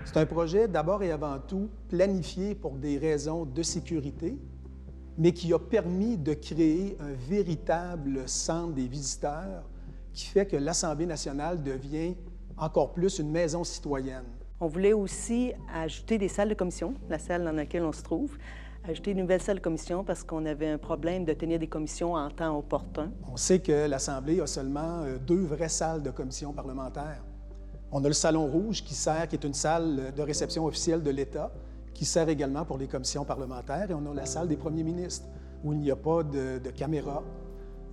C'est un projet d'abord et avant tout planifié pour des raisons de sécurité, mais qui a permis de créer un véritable centre des visiteurs qui fait que l'Assemblée nationale devient encore plus une maison citoyenne. On voulait aussi ajouter des salles de commission, la salle dans laquelle on se trouve, ajouter une nouvelle salle de commission parce qu'on avait un problème de tenir des commissions en temps opportun. On sait que l'Assemblée a seulement 2 vraies salles de commission parlementaire. On a le Salon Rouge qui est une salle de réception officielle de l'État, qui sert également pour les commissions parlementaires, et on a la salle des premiers ministres, où il n'y a pas de caméra.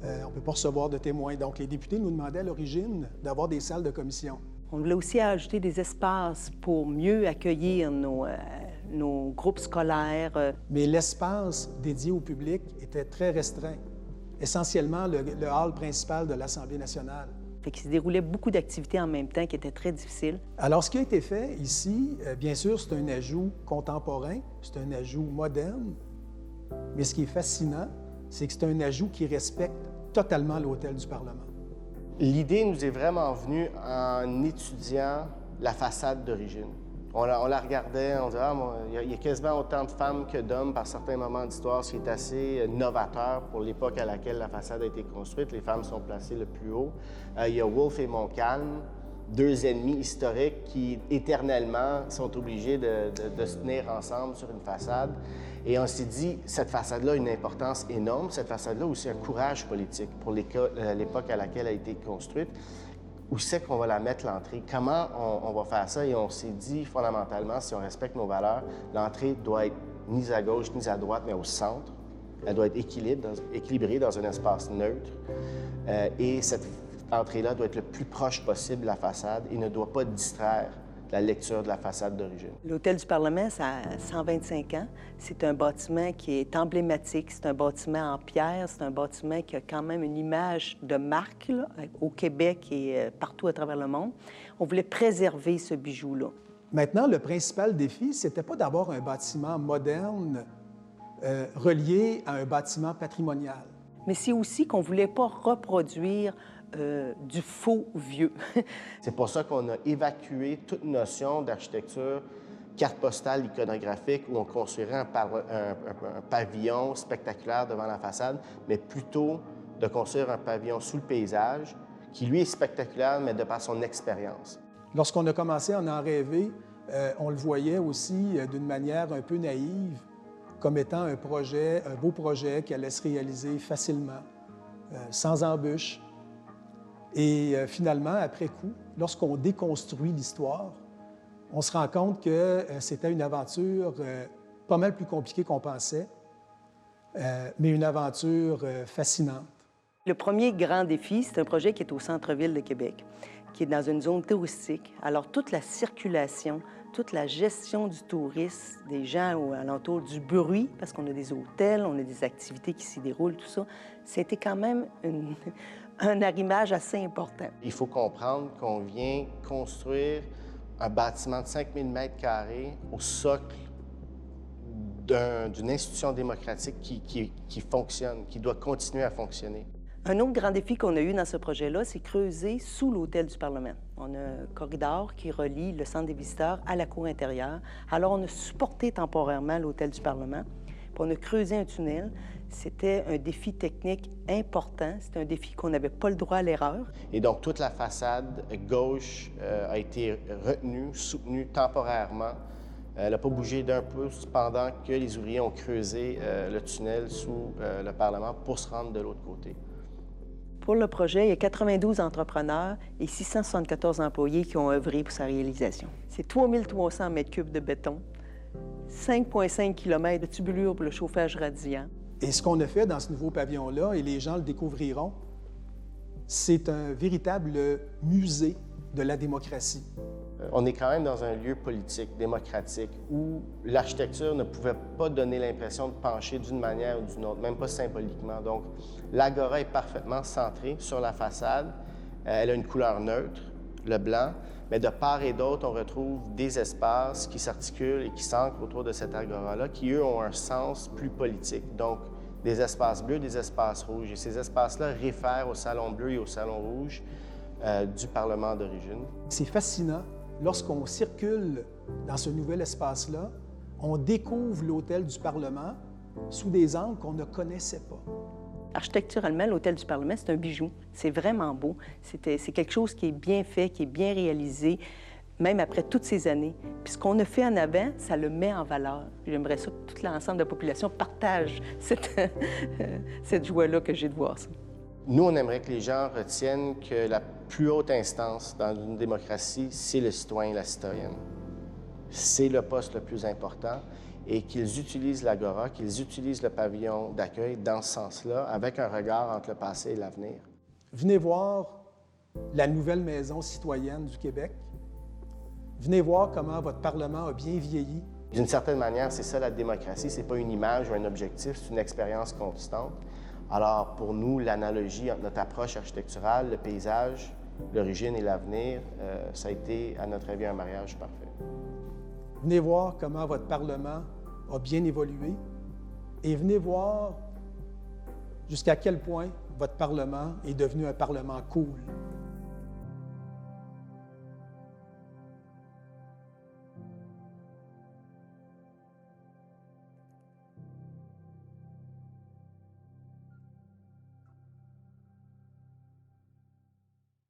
On ne peut pas recevoir de témoins. Donc, les députés nous demandaient à l'origine d'avoir des salles de commission. On voulait aussi ajouter des espaces pour mieux accueillir nos groupes scolaires. Mais l'espace dédié au public était très restreint, essentiellement le hall principal de l'Assemblée nationale. Fait qu'il se déroulait beaucoup d'activités en même temps qui étaient très difficiles. Alors, ce qui a été fait ici, bien sûr, c'est un ajout contemporain, c'est un ajout moderne, mais ce qui est fascinant, c'est que c'est un ajout qui respecte totalement l'hôtel du Parlement. L'idée nous est vraiment venue en étudiant la façade d'origine. On la regardait, on disait, il y a quasiment autant de femmes que d'hommes par certains moments d'histoire, ce qui est assez novateur pour l'époque à laquelle la façade a été construite. Les femmes sont placées le plus haut. Il y a Wolfe et Montcalm, 2 ennemis historiques qui, éternellement, sont obligés de se tenir ensemble sur une façade. Et on s'est dit, cette façade-là a une importance énorme. Cette façade-là a aussi un courage politique pour l'époque à laquelle elle a été construite. Où c'est qu'on va la mettre, l'entrée? Comment on va faire ça? Et on s'est dit, fondamentalement, si on respecte nos valeurs, l'entrée doit être ni à gauche ni à droite, mais au centre. Elle doit être équilibrée dans un espace neutre. Et cette entrée-là doit être le plus proche possible de la façade et ne doit pas distraire la lecture de la façade d'origine. L'Hôtel du Parlement, ça a 125 ans. C'est un bâtiment qui est emblématique. C'est un bâtiment en pierre. C'est un bâtiment qui a quand même une image de marque là, au Québec et partout à travers le monde. On voulait préserver ce bijou-là. Maintenant, le principal défi, c'était pas d'avoir un bâtiment moderne relié à un bâtiment patrimonial. Mais c'est aussi qu'on ne voulait pas reproduire du faux vieux. C'est pour ça qu'on a évacué toute notion d'architecture carte postale iconographique où on construirait un pavillon spectaculaire devant la façade, mais plutôt de construire un pavillon sous le paysage qui, lui, est spectaculaire, mais de par son expérience. Lorsqu'on a commencé à en rêver, on le voyait aussi d'une manière un peu naïve, comme étant un beau projet qui allait se réaliser facilement, sans embûches. Et finalement, après coup, lorsqu'on déconstruit l'histoire, on se rend compte que c'était une aventure pas mal plus compliquée qu'on pensait, mais une aventure fascinante. Le premier grand défi, c'est un projet qui est au centre-ville de Québec, qui est dans une zone touristique. Alors, toute la circulation, toute la gestion du tourisme, des gens alentour, du bruit, parce qu'on a des hôtels, on a des activités qui s'y déroulent, tout ça, c'était quand même un arrimage assez important. Il faut comprendre qu'on vient construire un bâtiment de 5000 m² au socle d'une institution démocratique qui fonctionne, qui doit continuer à fonctionner. Un autre grand défi qu'on a eu dans ce projet-là, c'est creuser sous l'Hôtel du Parlement. On a un corridor qui relie le centre des visiteurs à la cour intérieure. Alors, on a supporté temporairement l'Hôtel du Parlement, puis on a creusé un tunnel. C'était un défi technique important. C'était un défi qu'on n'avait pas le droit à l'erreur. Et donc, toute la façade gauche a été retenue, soutenue temporairement. Elle n'a pas bougé d'un pouce pendant que les ouvriers ont creusé le tunnel sous le Parlement pour se rendre de l'autre côté. Pour le projet, il y a 92 entrepreneurs et 674 employés qui ont œuvré pour sa réalisation. C'est 3300 m³ de béton, 5,5 km de tubulure pour le chauffage radiant. Et ce qu'on a fait dans ce nouveau pavillon-là, et les gens le découvriront, c'est un véritable musée de la démocratie. On est quand même dans un lieu politique, démocratique, où l'architecture ne pouvait pas donner l'impression de pencher d'une manière ou d'une autre, même pas symboliquement. Donc, l'agora est parfaitement centrée sur la façade. Elle a une couleur neutre, le blanc, mais de part et d'autre, on retrouve des espaces qui s'articulent et qui s'ancrent autour de cette agora-là, qui, eux, ont un sens plus politique. Donc, des espaces bleus, des espaces rouges. Et ces espaces-là réfèrent au Salon bleu et au Salon rouge du Parlement d'origine. C'est fascinant lorsqu'on circule dans ce nouvel espace-là, on découvre l'hôtel du Parlement sous des angles qu'on ne connaissait pas. Architecturalement, l'Hôtel du Parlement, c'est un bijou. C'est vraiment beau. C'est quelque chose qui est bien fait, qui est bien réalisé, même après toutes ces années. Puis ce qu'on a fait en avant, ça le met en valeur. J'aimerais ça que tout l'ensemble de la population partage cette joie-là que j'ai de voir ça. Nous, on aimerait que les gens retiennent que la plus haute instance dans une démocratie, c'est le citoyen et la citoyenne. C'est le poste le plus important et qu'ils utilisent l'Agora, qu'ils utilisent le pavillon d'accueil dans ce sens-là, avec un regard entre le passé et l'avenir. Venez voir la nouvelle maison citoyenne du Québec. Venez voir comment votre Parlement a bien vieilli. D'une certaine manière, c'est ça la démocratie. Ce n'est pas une image ou un objectif, c'est une expérience constante. Alors, pour nous, l'analogie entre notre approche architecturale, le paysage, l'origine et l'avenir, ça a été, à notre avis, un mariage parfait. Venez voir comment votre Parlement a bien évolué et venez voir jusqu'à quel point votre Parlement est devenu un Parlement cool.